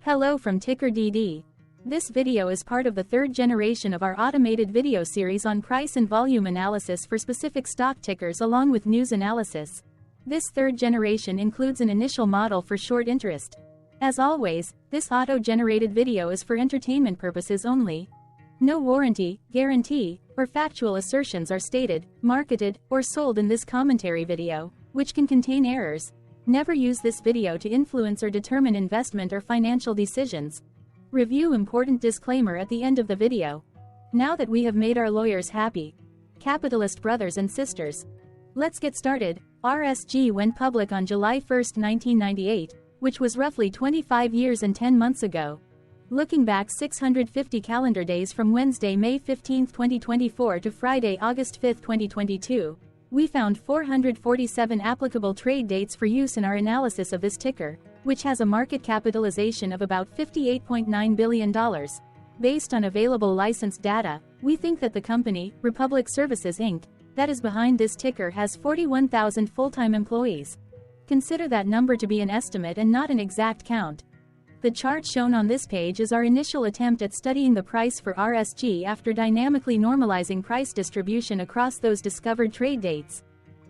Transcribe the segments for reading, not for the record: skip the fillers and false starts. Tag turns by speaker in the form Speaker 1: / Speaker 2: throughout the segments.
Speaker 1: Hello from TickerDD. This video is part of the third generation of our automated video series on price and volume analysis for specific stock tickers along with news analysis. This third generation includes an initial model for short interest. As always, this auto-generated video is for entertainment purposes only. No warranty, guarantee, or factual assertions are stated, marketed, or sold in this commentary video, which can contain errors. Never use this video to influence or determine investment or financial decisions. Review important disclaimer at the end of the video. Now that we have made our lawyers happy, capitalist brothers and sisters, let's get started. RSG went public on July 1, 1998, which was roughly 25 years and 10 months ago. Looking back 650 calendar days from Wednesday, May 15, 2024 to Friday, August 5, 2022, we found 447 applicable trade dates for use in our analysis of this ticker, which has a market capitalization of about $58.9 billion. Based on available licensed data, we think that the company, Republic Services Inc., that is behind this ticker has 41,000 full-time employees. Consider that number to be an estimate and not an exact count. The chart shown on this page is our initial attempt at studying the price for RSG after dynamically normalizing price distribution across those discovered trade dates.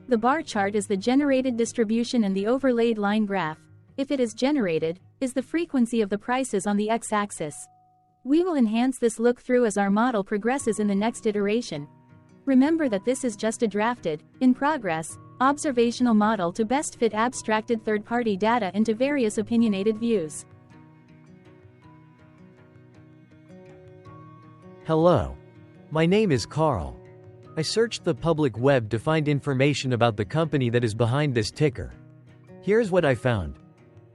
Speaker 1: The bar chart is the generated distribution and the overlaid line graph, if it is generated, is the frequency of the prices on the x-axis. We will enhance this look-through as our model progresses in the next iteration. Remember that this is just a drafted, in progress, observational model to best fit abstracted third-party data into various opinionated views.
Speaker 2: Hello. My name is Carl. I searched the public web to find information about the company that is behind this ticker. Here's what I found.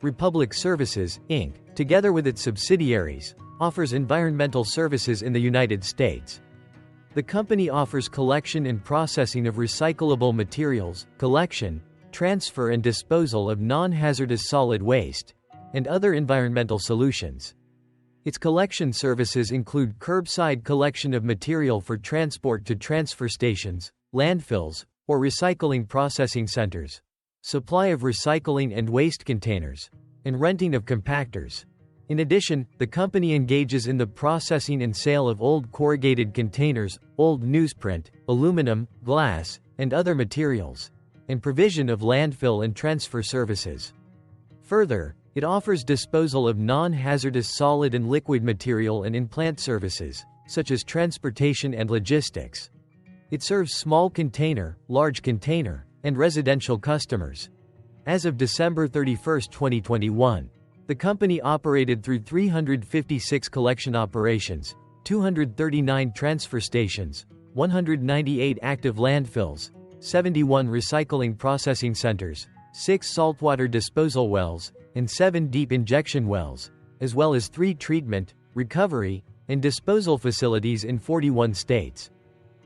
Speaker 2: Republic Services, Inc., together with its subsidiaries, offers environmental services in the United States. The company offers collection and processing of recyclable materials, collection, transfer and disposal of non-hazardous solid waste, and other environmental solutions. Its collection services include curbside collection of material for transport to transfer stations, landfills, or recycling processing centers, supply of recycling and waste containers, and renting of compactors. In addition, the company engages in the processing and sale of old corrugated containers, old newsprint, aluminum, glass, and other materials, and provision of landfill and transfer services. Further, it offers disposal of non-hazardous solid and liquid material and in-plant services, such as transportation and logistics. It serves small container, large container, and residential customers. As of December 31, 2021, the company operated through 356 collection operations, 239 transfer stations, 198 active landfills, 71 recycling processing centers, 6 saltwater disposal wells, and 7 deep injection wells, as well as 3 treatment, recovery, and disposal facilities in 41 states.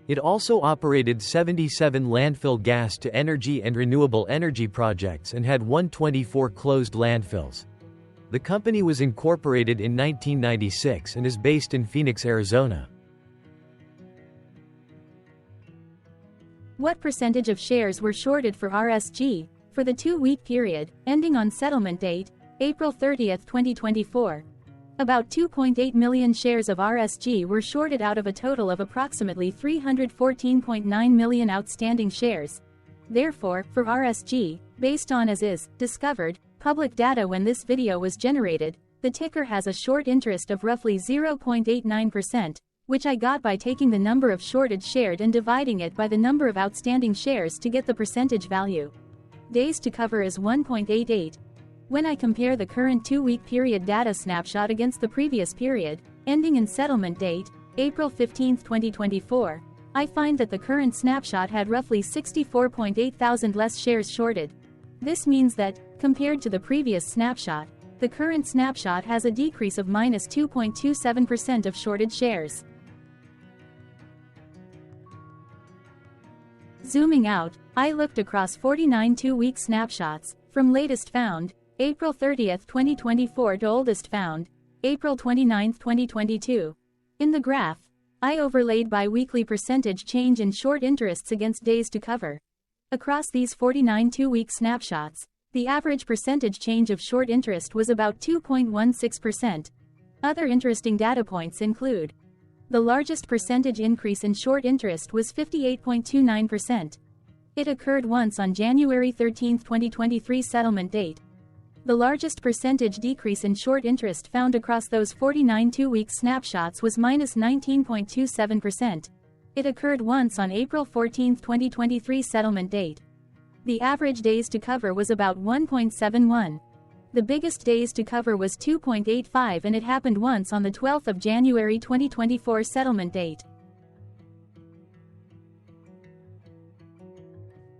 Speaker 2: It also operated 77 landfill gas-to-energy and renewable energy projects and had 124 closed landfills. The company was incorporated in 1996 and is based in Phoenix, Arizona.
Speaker 1: What percentage of shares were shorted for RSG for the 2-week period, ending on settlement date, April 30, 2024? About 2.8 million shares of RSG were shorted out of a total of approximately 314.9 million outstanding shares. Therefore, for RSG, based on as is, discovered, public data when this video was generated, the ticker has a short interest of roughly 0.89%, which I got by taking the number of shorted shared and dividing it by the number of outstanding shares to get the percentage value. Days to cover is 1.88. When I compare the current 2-week period data snapshot against the previous period, ending in settlement date, April 15, 2024, I find that the current snapshot had roughly 64.8 thousand less shares shorted. This means that, compared to the previous snapshot, the current snapshot has a decrease of minus 2.27% of shorted shares. Zooming out, I looked across 49 2-week snapshots, from latest found, April 30, 2024 to oldest found, April 29, 2022. In the graph, I overlaid bi-weekly percentage change in short interests against days to cover. Across these 49 2-week snapshots, The average percentage change of short interest was about 2.16%. Other interesting data points include: the largest percentage increase in short interest was 58.29%. It occurred once on January 13, 2023 settlement date. The largest percentage decrease in short interest found across those 49 two-week snapshots was -19.27%. It occurred once on April 14, 2023 settlement date. The average days to cover was about 1.71. The biggest days to cover was 2.85, and it happened once on the 12th of January 2024 settlement date.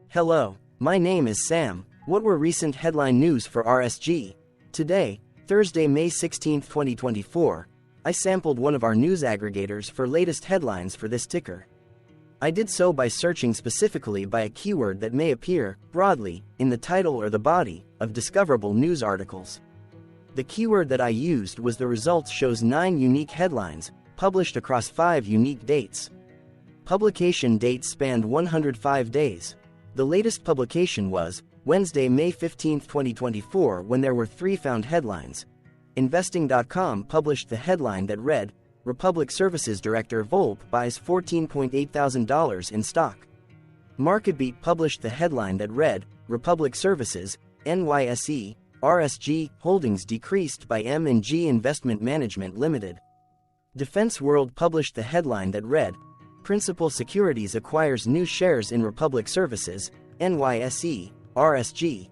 Speaker 3: Hello, my name is Sam. What were recent headline news for RSG? Today, Thursday, May 16, 2024, I sampled one of our news aggregators for latest headlines for this ticker. I did so by searching specifically by a keyword that may appear, broadly, in the title or the body of discoverable news articles. The keyword that I used was the results shows 9 unique headlines, published across 5 unique dates. Publication dates spanned 105 days. The latest publication was Wednesday, May 15, 2024, when there were 3 found headlines. Investing.com published the headline that read, Republic Services Director Volpe buys $14,800 in stock. MarketBeat published the headline that read, Republic Services, NYSE, RSG, holdings decreased by M&G Investment Management Limited. Defense World published the headline that read, Principal Securities acquires new shares in Republic Services, NYSE, RSG.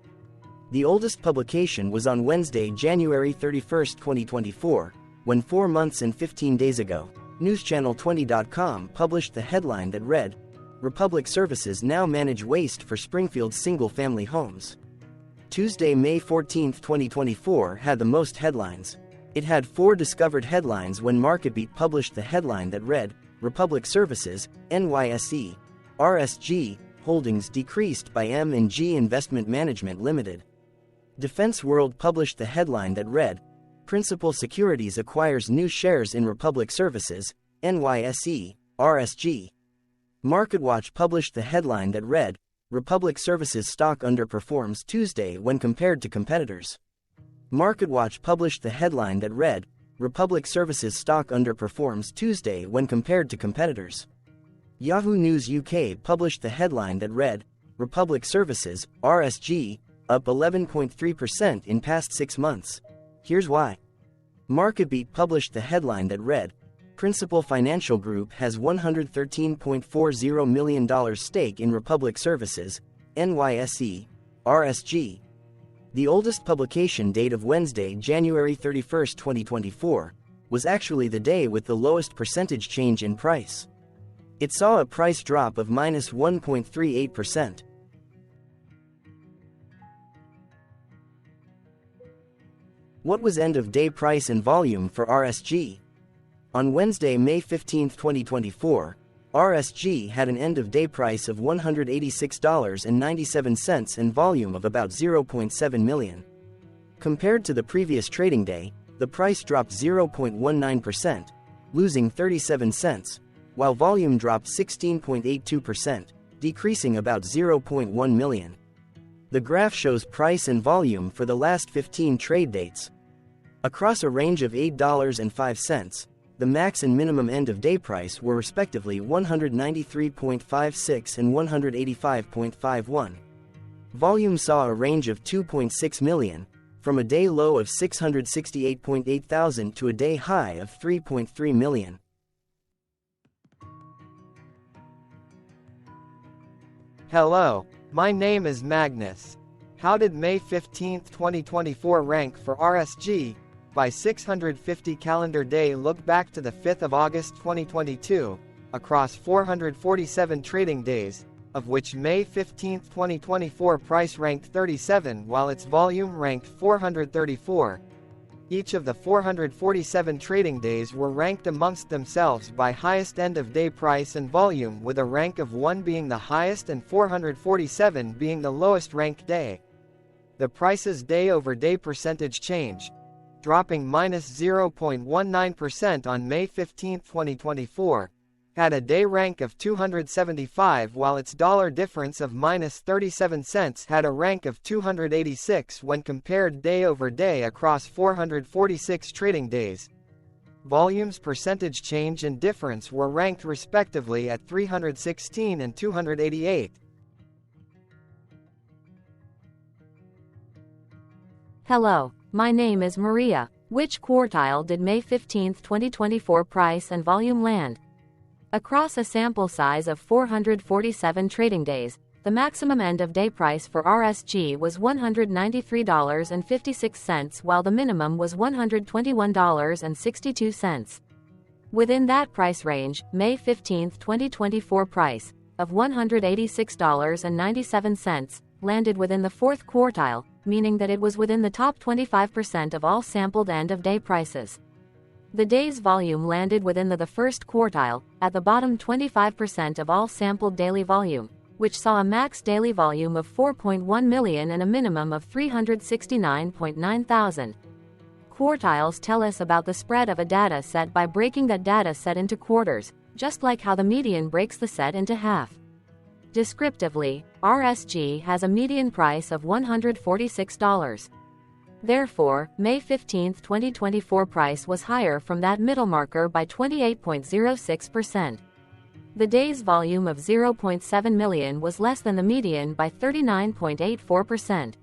Speaker 3: The oldest publication was on Wednesday, January 31, 2024, when 4 months and 15 days ago, NewsChannel20.com published the headline that read, Republic Services now manage waste for Springfield's single-family homes. Tuesday, May 14, 2024 had the most headlines. It had 4 discovered headlines when MarketBeat published the headline that read, Republic Services, NYSE, RSG, holdings decreased by M&G Investment Management Limited. Defense World published the headline that read, Principal Securities acquires new shares in Republic Services, NYSE, RSG. MarketWatch published the headline that read, Republic Services stock underperforms Tuesday when compared to competitors. MarketWatch published the headline that read, Republic Services stock underperforms Tuesday when compared to competitors. Yahoo News UK published the headline that read, Republic Services, RSG, up 11.3% in past 6 months. Here's why. MarketBeat published the headline that read, Principal Financial Group has $113.40 million stake in Republic Services, NYSE, RSG. The oldest publication date of Wednesday, January 31, 2024, was actually the day with the lowest percentage change in price. It saw a price drop of -1.38%. What was end-of-day price and volume for RSG? On Wednesday, May 15, 2024, RSG had an end-of-day price of $186.97 and volume of about 0.7 million. Compared to the previous trading day, the price dropped 0.19%, losing 37 cents, while volume dropped 16.82%, decreasing about 0.1 million. The graph shows price and volume for the last 15 trade dates. Across a range of $8.05, the max and minimum end-of-day price were respectively $193.56 and $185.51. Volume saw a range of 2.6 million, from a day low of 668.8 thousand to a day high of 3.3 million.
Speaker 4: Hello, my name is Magnus. How did May 15, 2024 rank for RSG? By 650 calendar day look back to the 5th of August 2022, across 447 trading days, of which May 15, 2024 price ranked 37 while its volume ranked 434. Each of the 447 trading days were ranked amongst themselves by highest end-of-day price and volume, with a rank of 1 being the highest and 447 being the lowest ranked day. The price's day-over-day percentage change, dropping -0.19% on May 15, 2024, had a day rank of 275 while its dollar difference of minus 37 cents had a rank of 286 when compared day over day across 446 trading days. Volumes percentage change and difference were ranked respectively at 316 and 288.
Speaker 5: Hello, my name is Maria. Which quartile did May 15, 2024 price and volume land? Across a sample size of 447 trading days, the maximum end-of-day price for RSG was $193.56 while the minimum was $121.62. Within that price range, May 15, 2024 price, of $186.97, landed within the fourth quartile, meaning that it was within the top 25% of all sampled end-of-day prices. The day's volume landed within the first quartile, at the bottom 25% of all sampled daily volume, which saw a max daily volume of 4.1 million and a minimum of 369.9 thousand. Quartiles tell us about the spread of a data set by breaking that data set into quarters, just like how the median breaks the set into half. Descriptively, RSG has a median price of $146. Therefore, May 15, 2024 price was higher from that middle marker by 28.06%. The day's volume of 0.7 million was less than the median by 39.84%.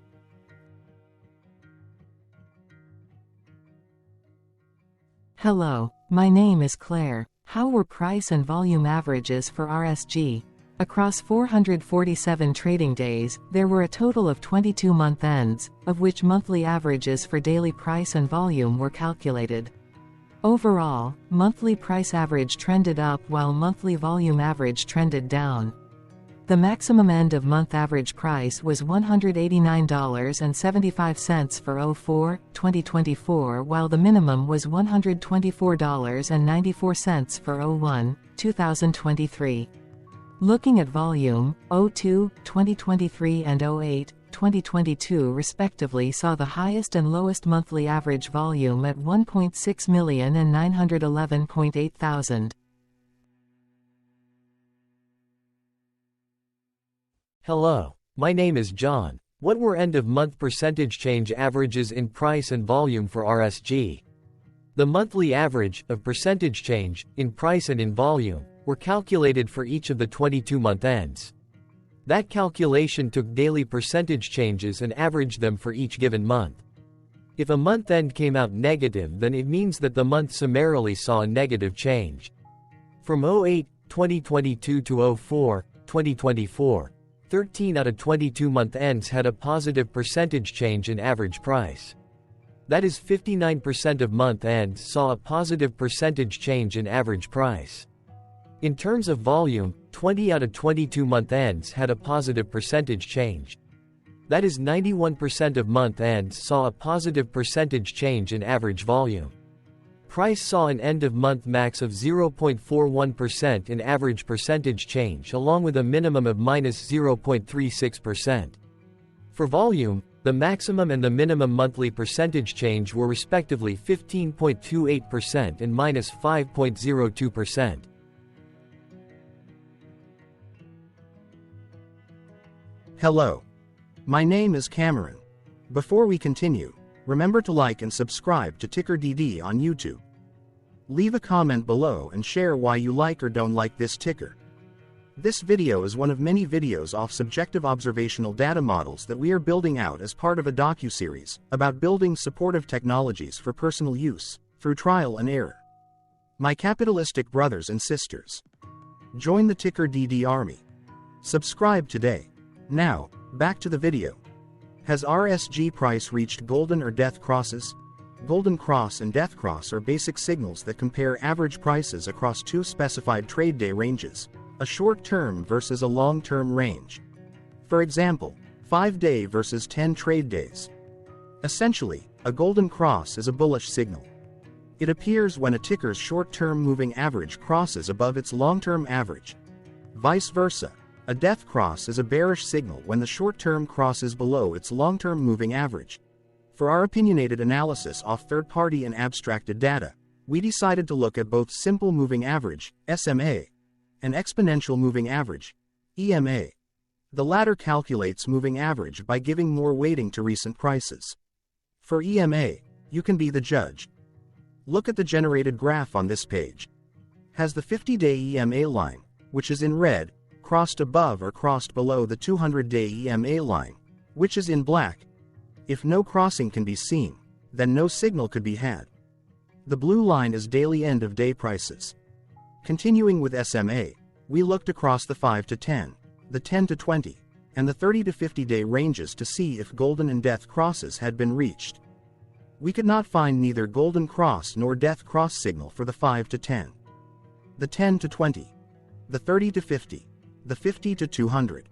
Speaker 6: Hello, my name is Claire. How were price and volume averages for RSG? Across 447 trading days, there were a total of 22 month ends, of which monthly averages for daily price and volume were calculated. Overall, monthly price average trended up while monthly volume average trended down. The maximum end-of-month average price was $189.75 for 04/2024 while the minimum was $124.94 for 01/2023. Looking at volume, 02/2023 and 08/2022 respectively saw the highest and lowest monthly average volume at 1.6 million and 911.8 thousand.
Speaker 2: Hello, my name is John. What were end-of-month percentage change averages in price and volume for RSG? The monthly average of percentage change in price and in volume were calculated for each of the 22 month ends. That calculation took daily percentage changes and averaged them for each given month. If a month end came out negative, then it means that the month summarily saw a negative change. From 08/2022 to 04/2024, 13 out of 22 month ends had a positive percentage change in average price. That is 59% of month ends saw a positive percentage change in average price. In terms of volume, 20 out of 22 month ends had a positive percentage change. That is 91% of month ends saw a positive percentage change in average volume. Price saw an end-of-month max of 0.41% in average percentage change along with a minimum of minus 0.36%. For volume, the maximum and the minimum monthly percentage change were respectively 15.28% and minus 5.02%.
Speaker 7: Hello. My name is Cameron. Before we continue, remember to like and subscribe to TickerDD on YouTube. Leave a comment below and share why you like or don't like this ticker. This video is one of many videos off subjective observational data models that we are building out as part of a docu-series about building supportive technologies for personal use, through trial and error. My capitalistic brothers and sisters, join the TickerDD army. Subscribe today. Now, back to the video. Has RSG price reached golden or death crosses? Golden cross and death cross are basic signals that compare average prices across two specified trade day ranges, a short-term versus a long-term range. For example, 5-day versus 10 trade days. Essentially, a golden cross is a bullish signal. It appears when a ticker's short-term moving average crosses above its long-term average. Vice versa. A death cross is a bearish signal when the short-term crosses below its long-term moving average. For our opinionated analysis off third-party and abstracted data, we decided to look at both simple moving average, SMA, and exponential moving average, EMA. The latter calculates moving average by giving more weighting to recent prices. For EMA, you can be the judge. Look at the generated graph on this page. Has the 50-day EMA line, which is in red, crossed above or crossed below the 200-day EMA line, which is in black? If no crossing can be seen, then no signal could be had. The blue line is daily end-of-day prices. Continuing with SMA, we looked across the 5 to 10, the 10 to 20, and the 30 to 50-day ranges to see if golden and death crosses had been reached. We could not find neither golden cross nor death cross signal for the 5 to 10, the 10 to 20, the 30 to 50, the 50 to 200.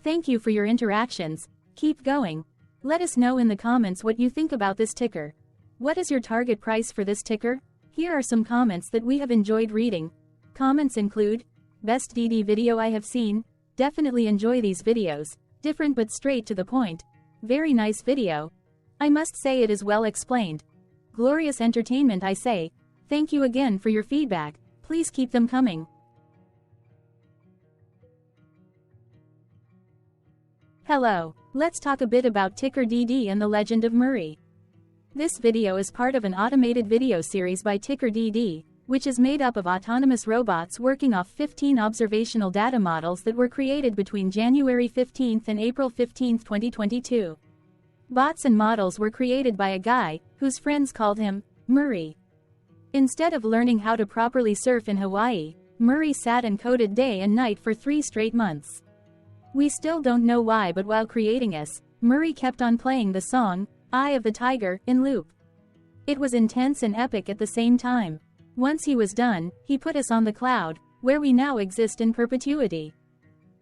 Speaker 1: Thank you for your interactions. Keep going. Let us know in the comments what you think about this ticker. What is your target price for this ticker? Here are some comments that we have enjoyed reading. Comments include, best DD video I have seen, definitely enjoy these videos, different but straight to the point, very nice video. I must say it is well explained. Glorious entertainment I say, thank you again for your feedback, please keep them coming. Hello, let's talk a bit about TickerDD and the Legend of Murray. This video is part of an automated video series by TickerDD, which is made up of autonomous robots working off 15 observational data models that were created between January 15 and April 15, 2022. Bots and models were created by a guy, whose friends called him Murray. Instead of learning how to properly surf in Hawaii, Murray sat and coded day and night for 3 straight months. We still don't know why, but while creating us, Murray kept on playing the song, Eye of the Tiger, in loop. It was intense and epic at the same time. Once he was done, he put us on the cloud, where we now exist in perpetuity.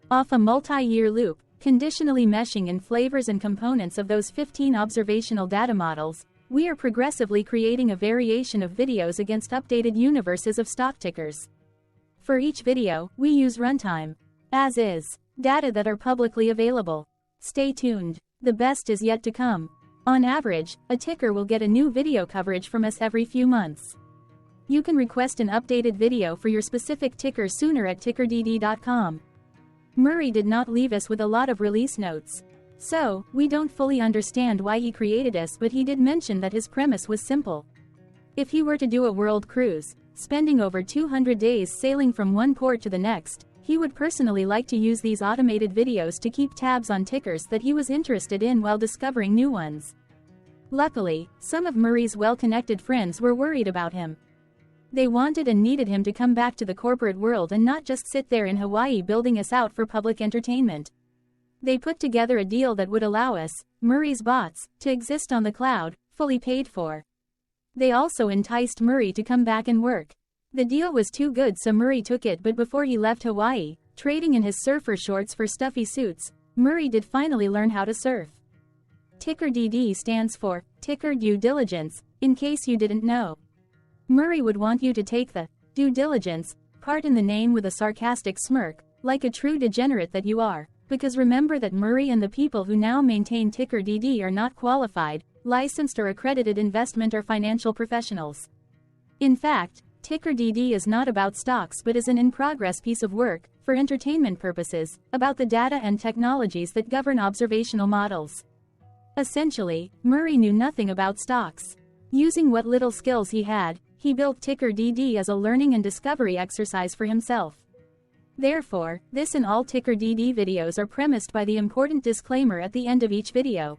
Speaker 1: Off a multi-year loop, conditionally meshing in flavors and components of those 15 observational data models, we are progressively creating a variation of videos against updated universes of stock tickers. For each video, we use runtime, as is, data that are publicly available. Stay tuned. The best is yet to come. On average, a ticker will get a new video coverage from us every few months. You can request an updated video for your specific ticker sooner at TickerDD.com. Murray did not leave us with a lot of release notes. So, we don't fully understand why he created us, but he did mention that his premise was simple. If he were to do a world cruise, spending over 200 days sailing from one port to the next, he would personally like to use these automated videos to keep tabs on tickers that he was interested in while discovering new ones. Luckily, some of Murray's well-connected friends were worried about him. They wanted and needed him to come back to the corporate world and not just sit there in Hawaii building us out for public entertainment. They put together a deal that would allow us, Murray's bots, to exist on the cloud, fully paid for. They also enticed Murray to come back and work. The deal was too good, so Murray took it, but before he left Hawaii, trading in his surfer shorts for stuffy suits, Murray did finally learn how to surf. TickerDD stands for Ticker Due Diligence, in case you didn't know. Murray would want you to take the due diligence part in the name with a sarcastic smirk, like a true degenerate that you are, because remember that Murray and the people who now maintain TickerDD are not qualified, licensed or accredited investment or financial professionals. In fact, TickerDD is not about stocks but is an in-progress piece of work, for entertainment purposes, about the data and technologies that govern observational models. Essentially, Murray knew nothing about stocks. Using what little skills he had, he built TickerDD as a learning and discovery exercise for himself. Therefore, this and all TickerDD videos are premised by the important disclaimer at the end of each video.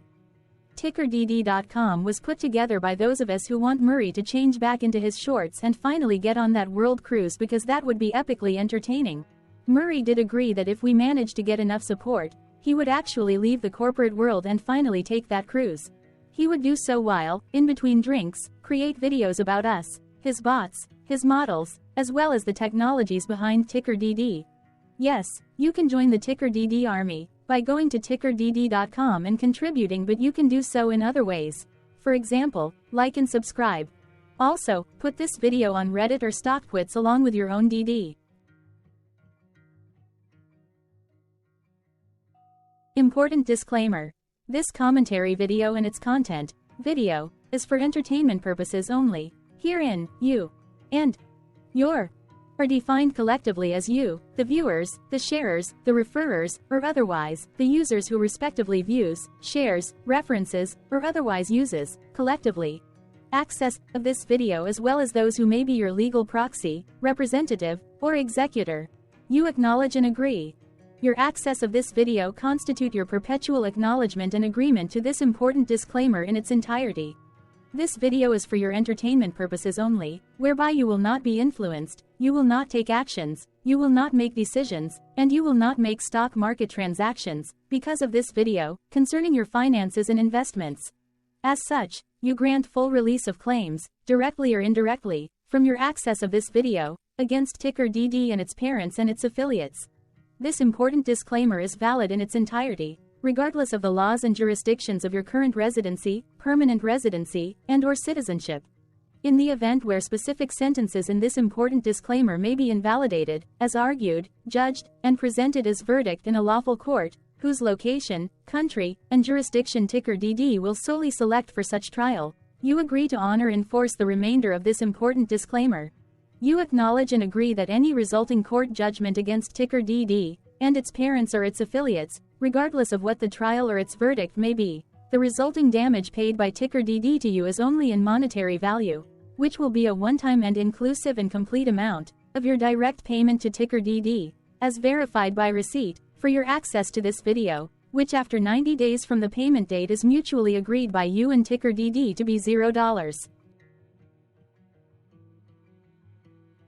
Speaker 1: TickerDD.com was put together by those of us who want Murray to change back into his shorts and finally get on that world cruise, because that would be epically entertaining. Murray did agree that if we managed to get enough support, he would actually leave the corporate world and finally take that cruise. He would do so while, in between drinks, create videos about us, his bots, his models, as well as the technologies behind TickerDD. Yes, you can join the TickerDD army by going to TickerDD.com and contributing, but you can do so in other ways. For example, like and subscribe. Also, put this video on Reddit or StockTwits along with your own DD. Important disclaimer. This commentary video and its content, video, is for entertainment purposes only. Herein, you and your are defined collectively as you, the viewers, the sharers, the referrers, or otherwise, the users who respectively views, shares, references, or otherwise uses, collectively, access of this video as well as those who may be your legal proxy, representative, or executor. You acknowledge and agree. Your access of this video constitute your perpetual acknowledgement and agreement to this important disclaimer in its entirety. This video is for your entertainment purposes only, whereby you will not be influenced, you will not take actions, you will not make decisions, and you will not make stock market transactions, because of this video, concerning your finances and investments. As such, you grant full release of claims, directly or indirectly, from your access of this video, against TickerDD and its parents and its affiliates. This important disclaimer is valid in its entirety, regardless of the laws and jurisdictions of your current residency, permanent residency, and/or citizenship. In the event where specific sentences in this important disclaimer may be invalidated, as argued, judged, and presented as verdict in a lawful court, whose location, country, and jurisdiction TickerDD will solely select for such trial, you agree to honor and enforce the remainder of this important disclaimer. You acknowledge and agree that any resulting court judgment against TickerDD and its parents or its affiliates, regardless of what the trial or its verdict may be, the resulting damage paid by TickerDD to you is only in monetary value, which will be a one-time and inclusive and complete amount of your direct payment to TickerDD, as verified by receipt, for your access to this video, which after 90 days from the payment date is mutually agreed by you and TickerDD to be $0.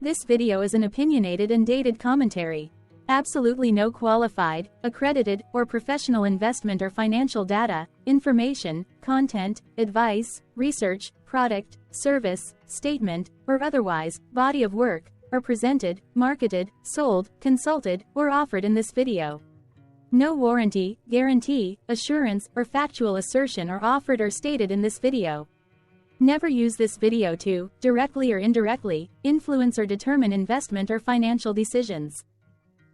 Speaker 1: This video is an opinionated and dated commentary. Absolutely no qualified, accredited, or professional investment or financial data, information, content, advice, research, product, service, statement, or otherwise, body of work, are presented, marketed, sold, consulted, or offered in this video. No warranty, guarantee, assurance, or factual assertion are offered or stated in this video. Never use this video to, directly or indirectly, influence or determine investment or financial decisions.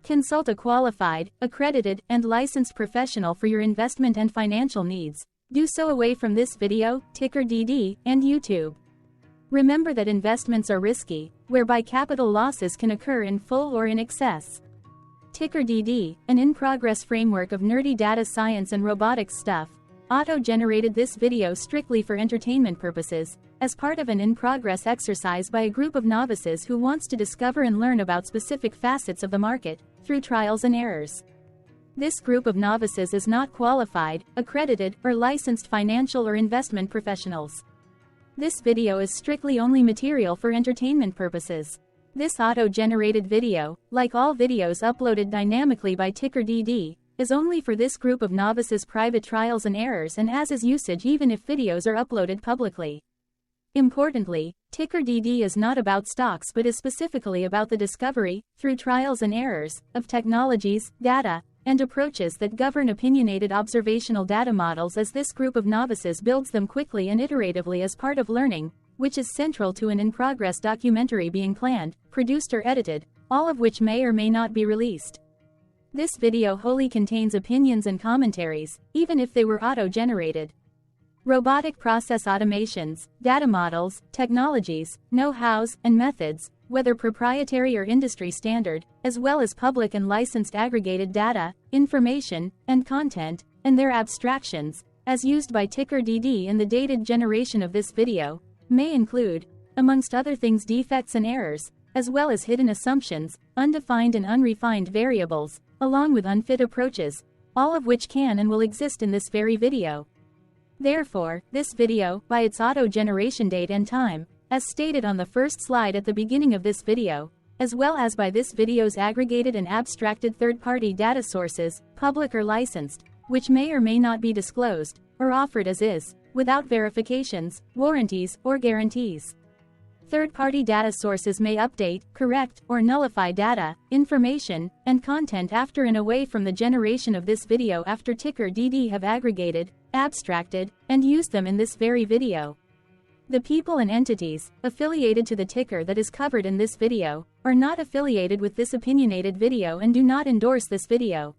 Speaker 1: Consult a qualified, accredited, and licensed professional for your investment and financial needs. Do so away from this video, TickerDD, and YouTube. Remember that investments are risky, whereby capital losses can occur in full or in excess. TickerDD, an in-progress framework of nerdy data science and robotics stuff, auto-generated this video strictly for entertainment purposes, as part of an in-progress exercise by a group of novices who wants to discover and learn about specific facets of the market, through trials and errors. This group of novices is not qualified, accredited, or licensed financial or investment professionals. This video is strictly only material for entertainment purposes. This auto-generated video, like all videos uploaded dynamically by TickerDD, is only for this group of novices' private trials and errors and as is usage even if videos are uploaded publicly. Importantly, TickerDD is not about stocks but is specifically about the discovery, through trials and errors, of technologies, data, and approaches that govern opinionated observational data models as this group of novices builds them quickly and iteratively as part of learning, which is central to an in-progress documentary being planned, produced or edited, all of which may or may not be released. This video wholly contains opinions and commentaries, even if they were auto-generated. Robotic process automations, data models, technologies, know-hows, and methods, whether proprietary or industry standard, as well as public and licensed aggregated data, information, and content, and their abstractions, as used by TickerDD in the dated generation of this video, may include, amongst other things, defects and errors, as well as hidden assumptions, undefined and unrefined variables, along with unfit approaches, all of which can and will exist in this very video. Therefore, this video, by its auto-generation date and time, as stated on the first slide at the beginning of this video, as well as by this video's aggregated and abstracted third-party data sources, public or licensed, which may or may not be disclosed, or offered as is, without verifications, warranties, or guarantees. Third-party data sources may update, correct, or nullify data, information, and content after and away from the generation of this video after TickerDD have aggregated, abstracted, and used them in this very video. The people and entities affiliated to the ticker that is covered in this video are not affiliated with this opinionated video and do not endorse this video.